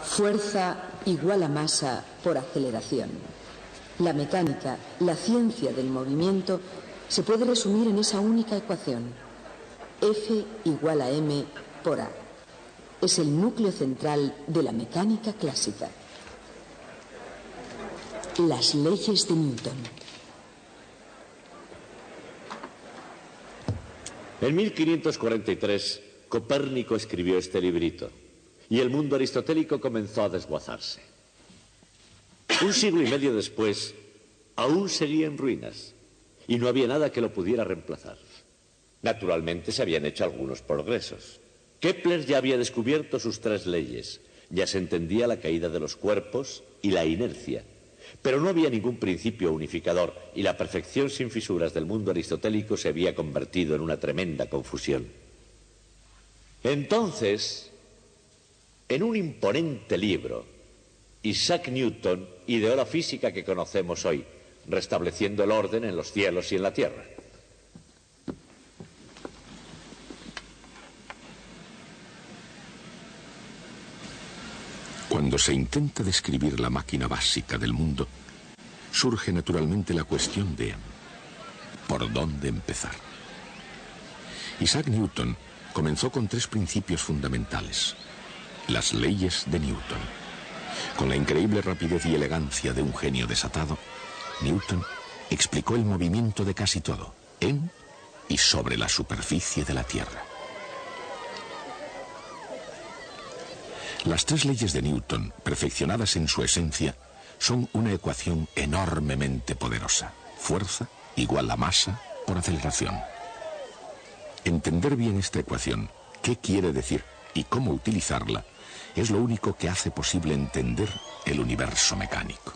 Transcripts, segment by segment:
Fuerza igual a masa por aceleración. La mecánica, la ciencia del movimiento, se puede resumir en esa única ecuación. F igual a m por a. Es el núcleo central de la mecánica clásica. Las leyes de Newton. En 1543, Copérnico escribió este librito y el mundo aristotélico comenzó a desguazarse. Un siglo y medio después, aún seguía en ruinas y no había nada que lo pudiera reemplazar. Naturalmente se habían hecho algunos progresos. Kepler ya había descubierto sus 3 leyes, ya se entendía la caída de los cuerpos y la inercia, pero no había ningún principio unificador y la perfección sin fisuras del mundo aristotélico se había convertido en una tremenda confusión. Entonces, en un imponente libro, Isaac Newton ideó la física que conocemos hoy, restableciendo el orden en los cielos y en la tierra. Cuando se intenta describir la máquina básica del mundo, surge naturalmente la cuestión de ¿por dónde empezar? Isaac Newton comenzó con 3 principios fundamentales: las leyes de Newton. Con la increíble rapidez y elegancia de un genio desatado, Newton explicó el movimiento de casi todo, en y sobre la superficie de la Tierra. Las 3 leyes de Newton, perfeccionadas en su esencia, son una ecuación enormemente poderosa. Fuerza igual a masa por aceleración. Entender bien esta ecuación, qué quiere decir y cómo utilizarla, es lo único que hace posible entender el universo mecánico.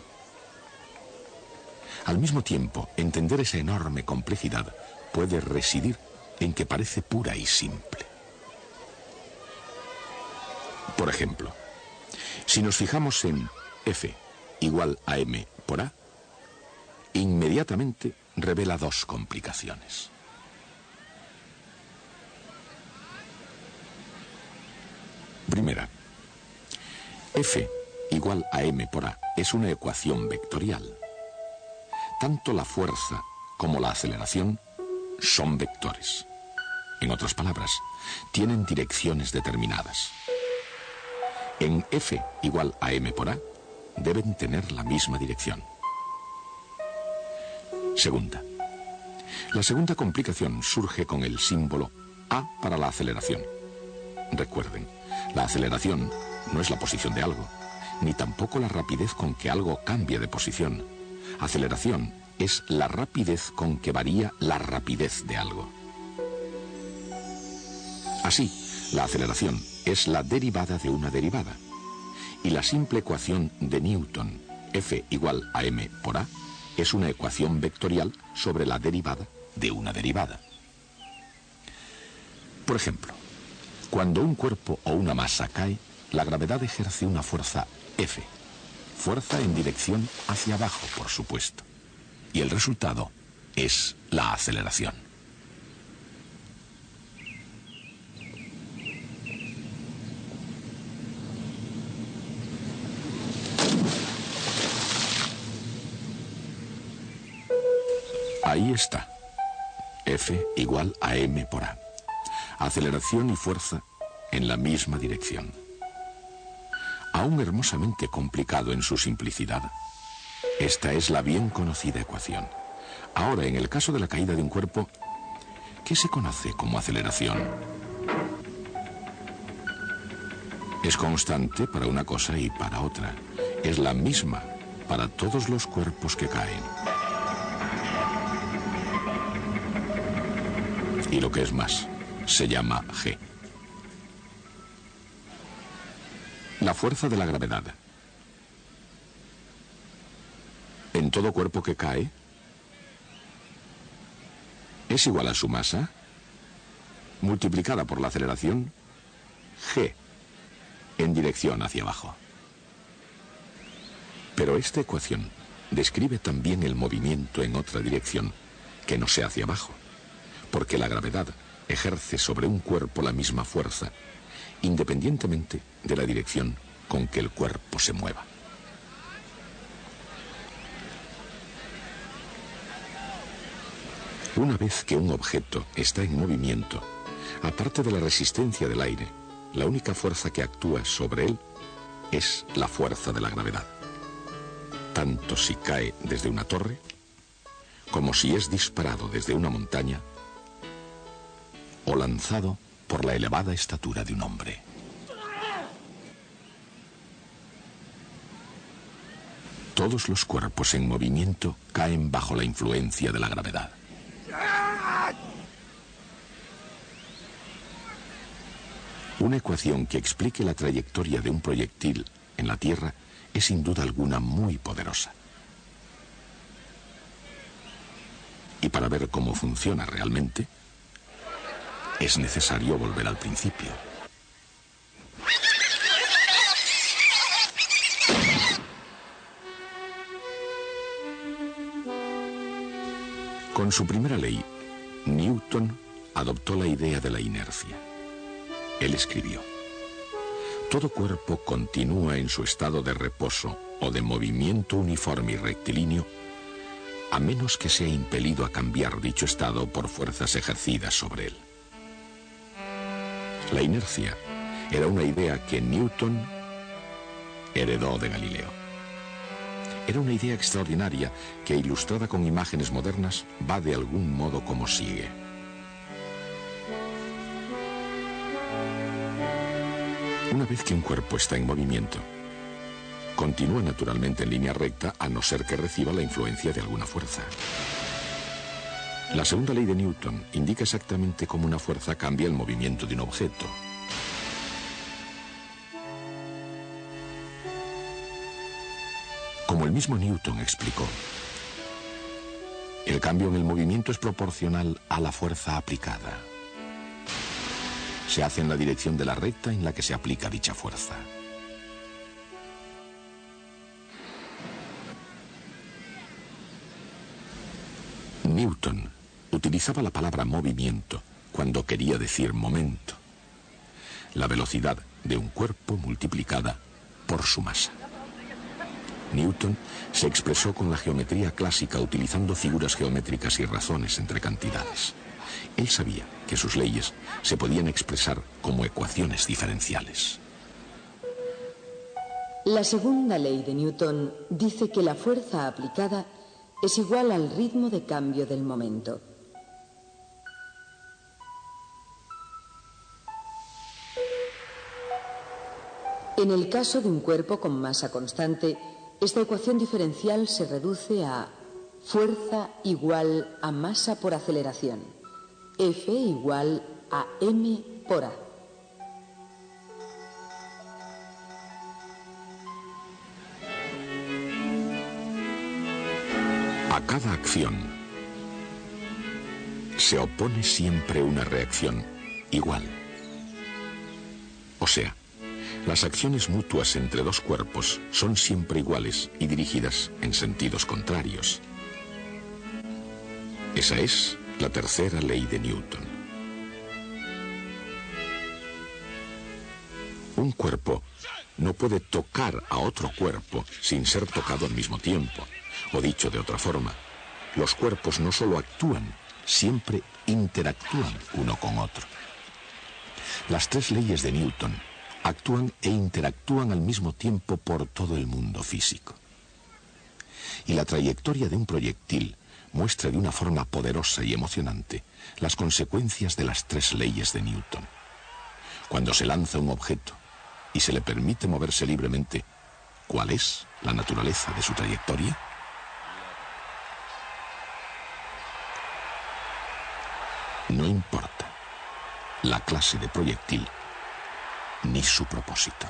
Al mismo tiempo, entender esa enorme complejidad puede residir en que parece pura y simple. Por ejemplo, si nos fijamos en F igual a m por a, inmediatamente revela 2 complicaciones. Primera, F igual a m por a es una ecuación vectorial. Tanto la fuerza como la aceleración son vectores. En otras palabras, tienen direcciones determinadas. En F igual a m por a, deben tener la misma dirección. Segunda. La segunda complicación surge con el símbolo A para la aceleración. Recuerden, la aceleración no es la posición de algo, ni tampoco la rapidez con que algo cambia de posición. Aceleración es la rapidez con que varía la rapidez de algo. Así, la aceleración es la derivada de una derivada. Y la simple ecuación de Newton, F igual a m por a, es una ecuación vectorial sobre la derivada de una derivada. Por ejemplo, cuando un cuerpo o una masa cae, la gravedad ejerce una fuerza F. Fuerza en dirección hacia abajo, por supuesto. Y el resultado es la aceleración. Ahí está. F igual a m por a. Aceleración y fuerza en la misma dirección. Aún hermosamente complicado en su simplicidad, esta es la bien conocida ecuación. Ahora, en el caso de la caída de un cuerpo, ¿qué se conoce como aceleración? Es constante para una cosa y para otra. Es la misma para todos los cuerpos que caen. Y lo que es más, se llama G. La fuerza de la gravedad. En todo cuerpo que cae, es igual a su masa, multiplicada por la aceleración, G, en dirección hacia abajo. Pero esta ecuación describe también el movimiento en otra dirección, que no sea hacia abajo, porque la gravedad ejerce sobre un cuerpo la misma fuerza, independientemente de la dirección con que el cuerpo se mueva. Una vez que un objeto está en movimiento, aparte de la resistencia del aire, la única fuerza que actúa sobre él es la fuerza de la gravedad. Tanto si cae desde una torre, como si es disparado desde una montaña, o lanzado por la elevada estatura de un hombre. Todos los cuerpos en movimiento caen bajo la influencia de la gravedad. Una ecuación que explique la trayectoria de un proyectil en la Tierra es sin duda alguna muy poderosa. Y para ver cómo funciona realmente, es necesario volver al principio. Con su primera ley, Newton adoptó la idea de la inercia. Él escribió: todo cuerpo continúa en su estado de reposo o de movimiento uniforme y rectilíneo, a menos que sea impelido a cambiar dicho estado por fuerzas ejercidas sobre él. La inercia era una idea que Newton heredó de Galileo. Era una idea extraordinaria que, ilustrada con imágenes modernas, va de algún modo como sigue. Una vez que un cuerpo está en movimiento, continúa naturalmente en línea recta a no ser que reciba la influencia de alguna fuerza. La segunda ley de Newton indica exactamente cómo una fuerza cambia el movimiento de un objeto. Como el mismo Newton explicó, el cambio en el movimiento es proporcional a la fuerza aplicada. Se hace en la dirección de la recta en la que se aplica dicha fuerza. Newton utilizaba la palabra movimiento cuando quería decir momento, la velocidad de un cuerpo multiplicada por su masa. Newton se expresó con la geometría clásica utilizando figuras geométricas y razones entre cantidades. Él sabía que sus leyes se podían expresar como ecuaciones diferenciales. La segunda ley de Newton dice que la fuerza aplicada es igual al ritmo de cambio del momento. En el caso de un cuerpo con masa constante, esta ecuación diferencial se reduce a fuerza igual a masa por aceleración. F igual a m por a. A cada acción se opone siempre una reacción igual. O sea, las acciones mutuas entre dos cuerpos son siempre iguales y dirigidas en sentidos contrarios. Esa es la tercera ley de Newton. Un cuerpo no puede tocar a otro cuerpo sin ser tocado al mismo tiempo. O dicho de otra forma, los cuerpos no solo actúan, siempre interactúan uno con otro. Las tres leyes de Newton actúan e interactúan al mismo tiempo por todo el mundo físico. Y la trayectoria de un proyectil muestra de una forma poderosa y emocionante las consecuencias de las tres leyes de Newton. Cuando se lanza un objeto y se le permite moverse libremente, ¿cuál es la naturaleza de su trayectoria? No importa la clase de proyectil ni su propósito.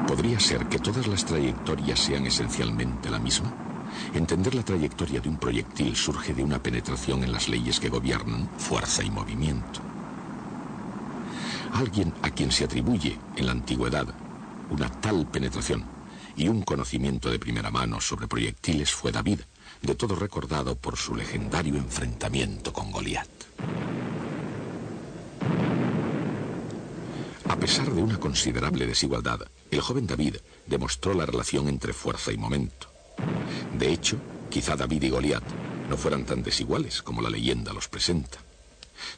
¿Podría ser que todas las trayectorias sean esencialmente la misma? Entender la trayectoria de un proyectil surge de una penetración en las leyes que gobiernan fuerza y movimiento. Alguien a quien se atribuye, en la antigüedad, una tal penetración y un conocimiento de primera mano sobre proyectiles fue David, de todo recordado por su legendario enfrentamiento con Goliat. A pesar de una considerable desigualdad, el joven David demostró la relación entre fuerza y momento. De hecho, quizá David y Goliat no fueran tan desiguales como la leyenda los presenta.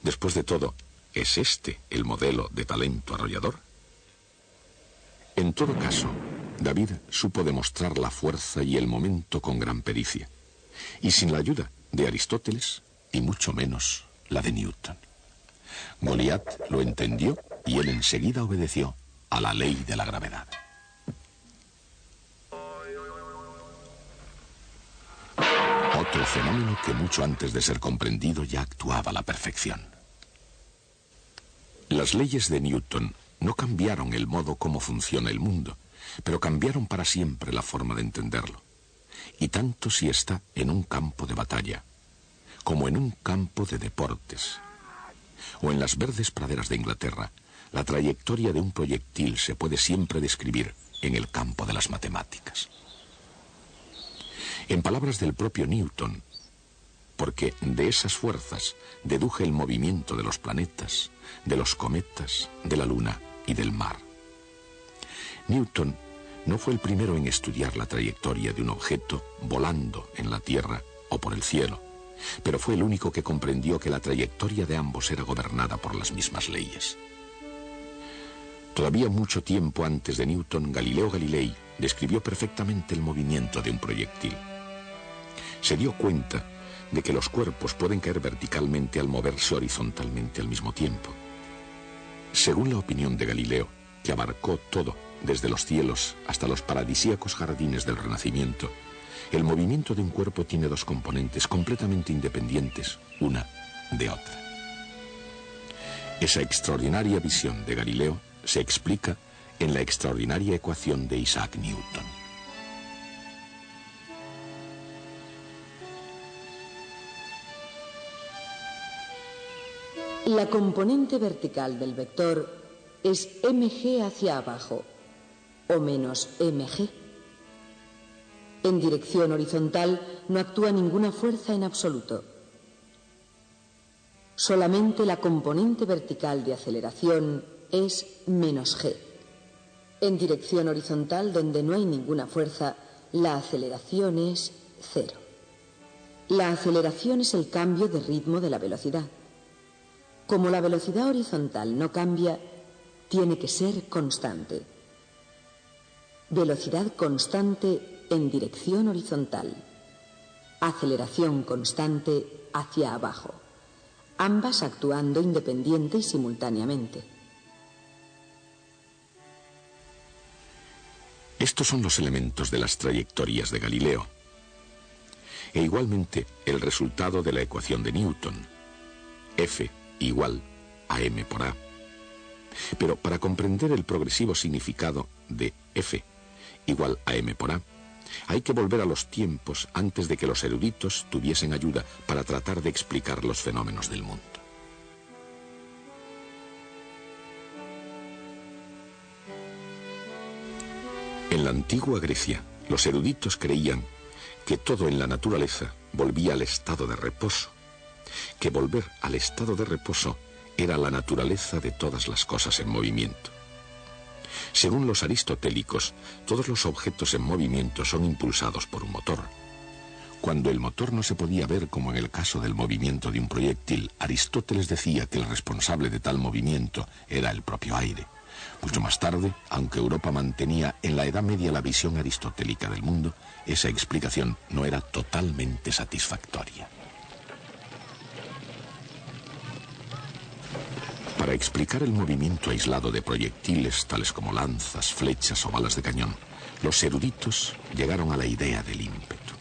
Después de todo, ¿es este el modelo de talento arrollador? En todo caso, David supo demostrar la fuerza y el momento con gran pericia, y sin la ayuda de Aristóteles, y mucho menos la de Newton. Goliat lo entendió y él enseguida obedeció a la ley de la gravedad. Otro fenómeno que mucho antes de ser comprendido ya actuaba a la perfección. Las leyes de Newton no cambiaron el modo como funciona el mundo, pero cambiaron para siempre la forma de entenderlo. Y tanto si está en un campo de batalla, como en un campo de deportes, o en las verdes praderas de Inglaterra, la trayectoria de un proyectil se puede siempre describir en el campo de las matemáticas. En palabras del propio Newton, porque de esas fuerzas deduje el movimiento de los planetas, de los cometas, de la luna y del mar. Newton no fue el primero en estudiar la trayectoria de un objeto volando en la Tierra o por el cielo, pero fue el único que comprendió que la trayectoria de ambos era gobernada por las mismas leyes. Todavía mucho tiempo antes de Newton, Galileo Galilei describió perfectamente el movimiento de un proyectil. Se dio cuenta de que los cuerpos pueden caer verticalmente al moverse horizontalmente al mismo tiempo. Según la opinión de Galileo, que abarcó todo, desde los cielos hasta los paradisíacos jardines del Renacimiento, el movimiento de un cuerpo tiene dos componentes completamente independientes, una de otra. Esa extraordinaria visión de Galileo se explica en la extraordinaria ecuación de Isaac Newton. La componente vertical del vector es mg hacia abajo, o menos mg. En dirección horizontal no actúa ninguna fuerza en absoluto. Solamente la componente vertical de aceleración es menos g. En dirección horizontal, donde no hay ninguna fuerza, la aceleración es cero. La aceleración es el cambio de ritmo de la velocidad. Como la velocidad horizontal no cambia, tiene que ser constante. Velocidad constante en dirección horizontal. Aceleración constante hacia abajo. Ambas actuando independiente y simultáneamente. Estos son los elementos de las trayectorias de Galileo. E igualmente el resultado de la ecuación de Newton. F igual a m por a. Pero para comprender el progresivo significado de F igual a m por a, hay que volver a los tiempos antes de que los eruditos tuviesen ayuda para tratar de explicar los fenómenos del mundo. En la antigua Grecia, los eruditos creían que todo en la naturaleza volvía al estado de reposo, que volver al estado de reposo era la naturaleza de todas las cosas en movimiento. Según los aristotélicos, todos los objetos en movimiento son impulsados por un motor. Cuando el motor no se podía ver como en el caso del movimiento de un proyectil, Aristóteles decía que el responsable de tal movimiento era el propio aire. Mucho más tarde, aunque Europa mantenía en la Edad Media la visión aristotélica del mundo, esa explicación no era totalmente satisfactoria. Para explicar el movimiento aislado de proyectiles tales como lanzas, flechas o balas de cañón, los eruditos llegaron a la idea del ímpetu.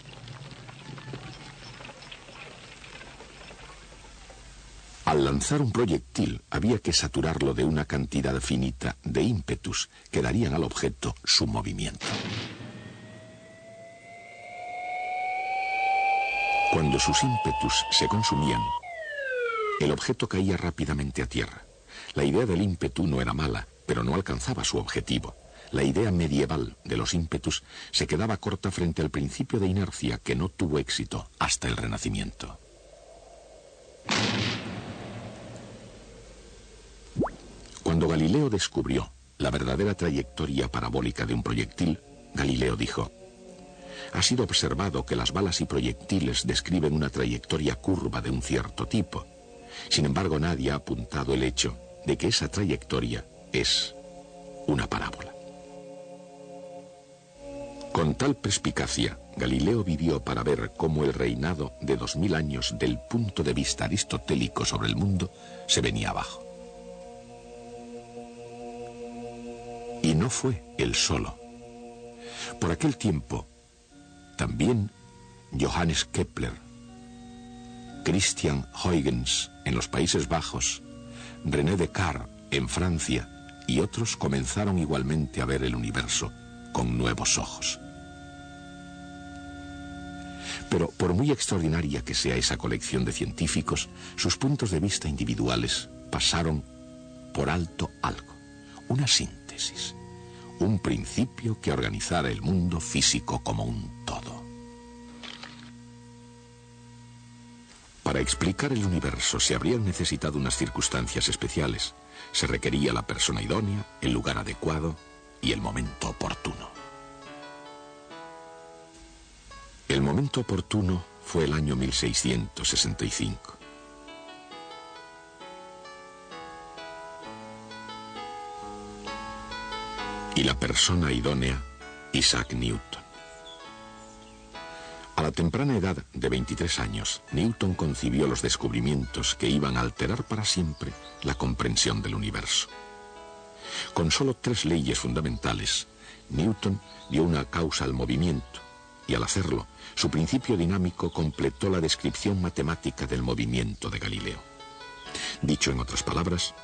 Al lanzar un proyectil había que saturarlo de una cantidad finita de ímpetus que darían al objeto su movimiento. Cuando sus ímpetus se consumían, el objeto caía rápidamente a tierra. La idea del ímpetu no era mala, pero no alcanzaba su objetivo. La idea medieval de los ímpetus se quedaba corta frente al principio de inercia que no tuvo éxito hasta el Renacimiento. Cuando Galileo descubrió la verdadera trayectoria parabólica de un proyectil, Galileo dijo: ha sido observado que las balas y proyectiles describen una trayectoria curva de un cierto tipo. Sin embargo, nadie ha apuntado el hecho de que esa trayectoria es una parábola. Con tal perspicacia, Galileo vivió para ver cómo el reinado de 2000 años del punto de vista aristotélico sobre el mundo se venía abajo. Y no fue él solo. Por aquel tiempo, también Johannes Kepler, Christian Huygens en los Países Bajos, René Descartes en Francia y otros comenzaron igualmente a ver el universo con nuevos ojos. Pero por muy extraordinaria que sea esa colección de científicos, sus puntos de vista individuales pasaron por alto algo, una síntesis, un principio que organizara el mundo físico como un todo. Para explicar el universo se habrían necesitado unas circunstancias especiales. Se requería la persona idónea, el lugar adecuado y el momento oportuno. El momento oportuno fue el año 1665. Y la persona idónea, Isaac Newton. A la temprana edad de 23 años, Newton concibió los descubrimientos que iban a alterar para siempre la comprensión del universo. Con solo 3 leyes fundamentales, Newton dio una causa al movimiento, y al hacerlo, su principio dinámico completó la descripción matemática del movimiento de Galileo. Dicho en otras palabras,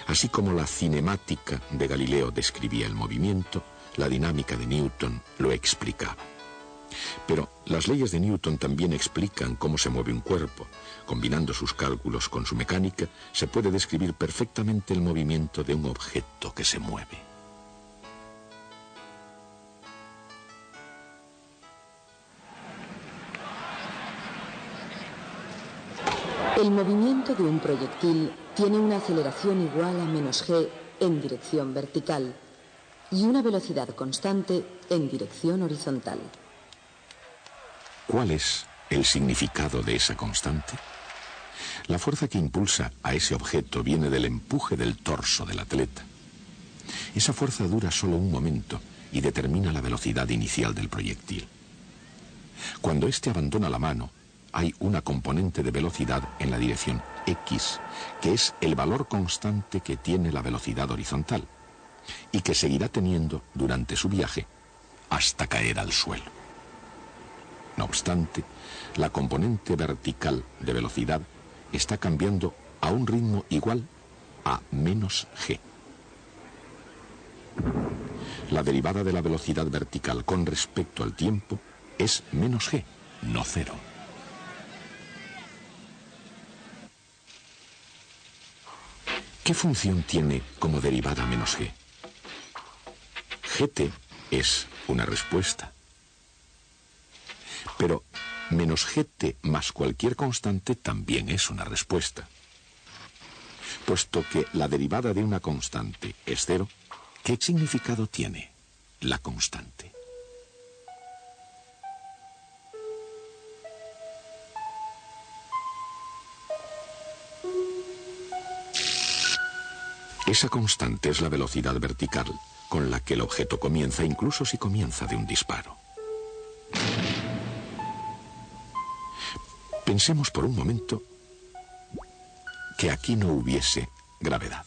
así como la cinemática de Galileo describía el movimiento, la dinámica de Newton lo explicaba. Pero las leyes de Newton también explican cómo se mueve un cuerpo. Combinando sus cálculos con su mecánica, se puede describir perfectamente el movimiento de un objeto que se mueve. El movimiento de un proyectil tiene una aceleración igual a -g en dirección vertical y una velocidad constante en dirección horizontal. ¿Cuál es el significado de esa constante? La fuerza que impulsa a ese objeto viene del empuje del torso del atleta. Esa fuerza dura solo un momento y determina la velocidad inicial del proyectil. Cuando éste abandona la mano, hay una componente de velocidad en la dirección X, que es el valor constante que tiene la velocidad horizontal y que seguirá teniendo durante su viaje hasta caer al suelo. No obstante, la componente vertical de velocidad está cambiando a un ritmo igual a -g. La derivada de la velocidad vertical con respecto al tiempo es -g, no 0. ¿Qué función tiene como derivada -g? Gt es una respuesta. Pero -gt más cualquier constante también es una respuesta. Puesto que la derivada de una constante es 0, ¿qué significado tiene la constante? Esa constante es la velocidad vertical con la que el objeto comienza, incluso si comienza de un disparo. Pensemos por un momento que aquí no hubiese gravedad.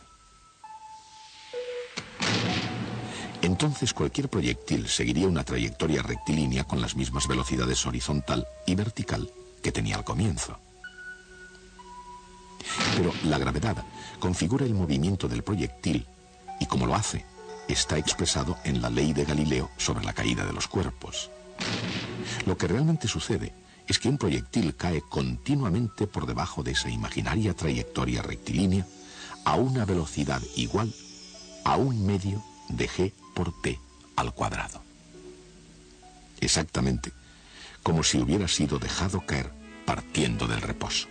Entonces cualquier proyectil seguiría una trayectoria rectilínea con las mismas velocidades horizontal y vertical que tenía al comienzo. Pero la gravedad configura el movimiento del proyectil y como lo hace, está expresado en la ley de Galileo sobre la caída de los cuerpos. Lo que realmente sucede es que un proyectil cae continuamente por debajo de esa imaginaria trayectoria rectilínea a una velocidad igual a 1/2 de g por t al cuadrado. Exactamente como si hubiera sido dejado caer partiendo del reposo.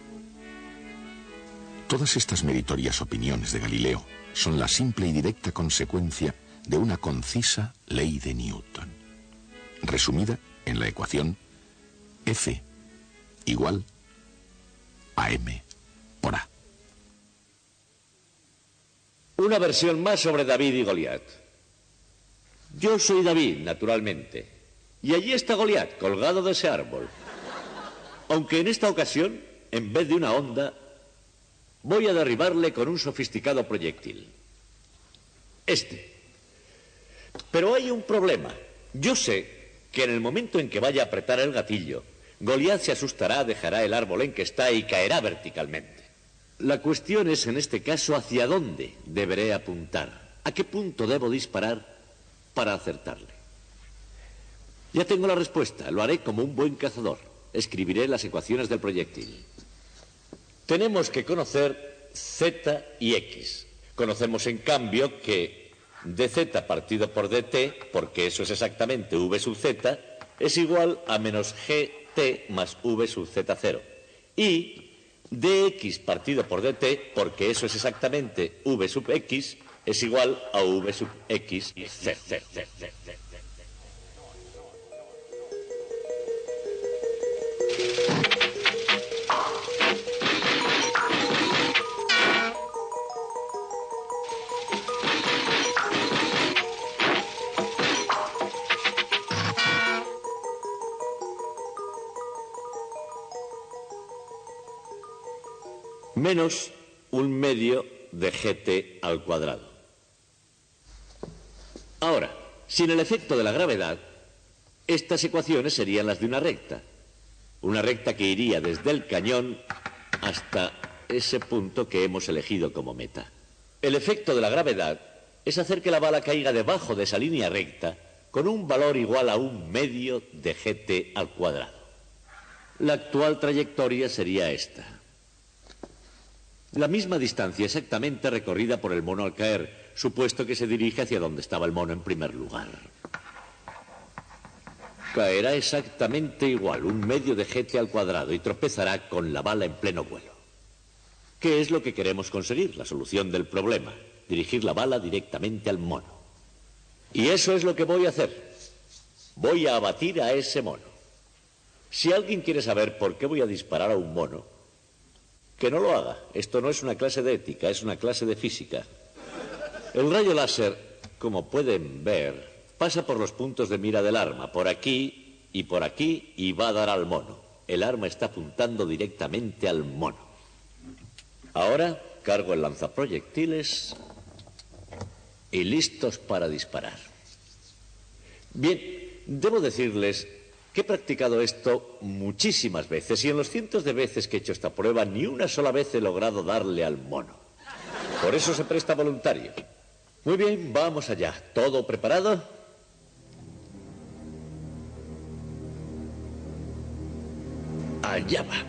Todas estas meritorias opiniones de Galileo son la simple y directa consecuencia de una concisa ley de Newton, resumida en la ecuación F igual a m por a. Una versión más sobre David y Goliat. Yo soy David, naturalmente, y allí está Goliat, colgado de ese árbol. Aunque en esta ocasión, en vez de una honda, voy a derribarle con un sofisticado proyectil. Pero hay un problema. Yo sé que en el momento en que vaya a apretar el gatillo, Goliat se asustará, dejará el árbol en que está y caerá verticalmente. La cuestión es, en este caso, hacia dónde deberé apuntar. ¿A qué punto debo disparar para acertarle? Ya tengo la respuesta. Lo haré como un buen cazador. Escribiré las ecuaciones del proyectil. Tenemos que conocer Z y X. Conocemos, en cambio, que dz partido por dt, porque eso es exactamente v sub z, es igual a menos gt más v sub z0. Y dx partido por dt, porque eso es exactamente v sub x, es igual a v sub x z. Menos 1/2 de gt al cuadrado. Ahora, sin el efecto de la gravedad, estas ecuaciones serían las de una recta. Una recta que iría desde el cañón hasta ese punto que hemos elegido como meta. El efecto de la gravedad es hacer que la bala caiga debajo de esa línea recta con un valor igual a 1/2 de gt al cuadrado. La actual trayectoria sería esta. La misma distancia exactamente recorrida por el mono al caer, supuesto que se dirige hacia donde estaba el mono en primer lugar. Caerá exactamente igual, 1/2 de gt al cuadrado, y tropezará con la bala en pleno vuelo. ¿Qué es lo que queremos conseguir? La solución del problema. Dirigir la bala directamente al mono. Y eso es lo que voy a hacer. Voy a abatir a ese mono. Si alguien quiere saber por qué voy a disparar a un mono, que no lo haga. Esto no es una clase de ética, es una clase de física. El rayo láser, como pueden ver, pasa por los puntos de mira del arma, por aquí, y va a dar al mono. El arma está apuntando directamente al mono. Ahora cargo el lanzaproyectiles y listos para disparar. Bien, debo decirles que he practicado esto muchísimas veces, y en los cientos de veces que he hecho esta prueba, ni una sola vez he logrado darle al mono. Por eso se presta voluntario. Muy bien, vamos allá. ¿Todo preparado? Allá va.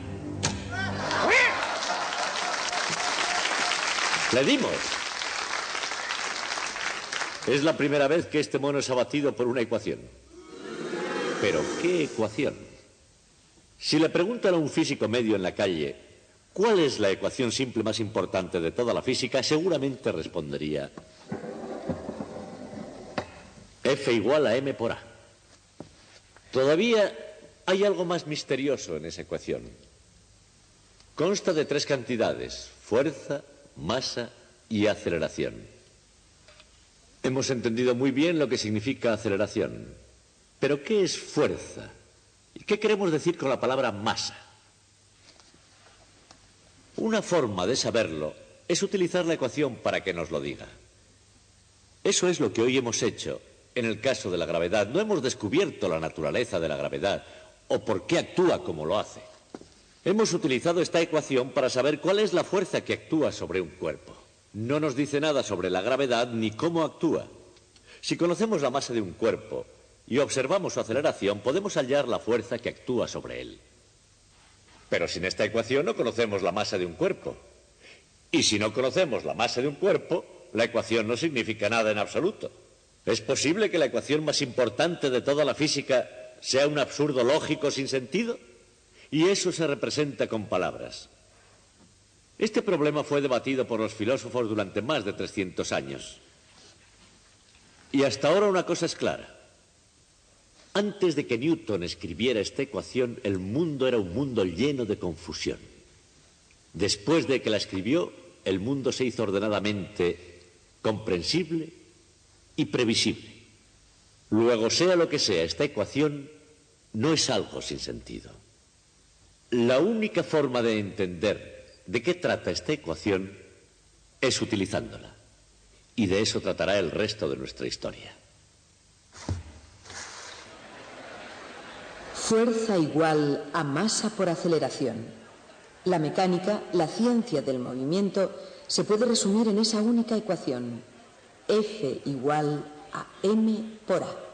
¡Le dimos! Es la primera vez que este mono es abatido por una ecuación. ¿Pero qué ecuación? Si le preguntan a un físico medio en la calle ¿cuál es la ecuación simple más importante de toda la física?, seguramente respondería F igual a m por a. Todavía hay algo más misterioso en esa ecuación. Consta de 3 cantidades: fuerza, masa y aceleración. Hemos entendido muy bien lo que significa aceleración. ¿Pero qué es fuerza? ¿Y qué queremos decir con la palabra masa? Una forma de saberlo es utilizar la ecuación para que nos lo diga. Eso es lo que hoy hemos hecho en el caso de la gravedad. No hemos descubierto la naturaleza de la gravedad o por qué actúa como lo hace. Hemos utilizado esta ecuación para saber cuál es la fuerza que actúa sobre un cuerpo. No nos dice nada sobre la gravedad ni cómo actúa. Si conocemos la masa de un cuerpo y observamos su aceleración, podemos hallar la fuerza que actúa sobre él. Pero sin esta ecuación no conocemos la masa de un cuerpo. Y si no conocemos la masa de un cuerpo, la ecuación no significa nada en absoluto. ¿Es posible que la ecuación más importante de toda la física sea un absurdo lógico sin sentido? Y eso se representa con palabras. Este problema fue debatido por los filósofos durante más de 300 años. Y hasta ahora una cosa es clara. Antes de que Newton escribiera esta ecuación, el mundo era un mundo lleno de confusión. Después de que la escribió, el mundo se hizo ordenadamente comprensible y previsible. Luego, sea lo que sea, esta ecuación no es algo sin sentido. La única forma de entender de qué trata esta ecuación es utilizándola. Y de eso tratará el resto de nuestra historia. Fuerza igual a masa por aceleración. La mecánica, la ciencia del movimiento, se puede resumir en esa única ecuación. F igual a m por a.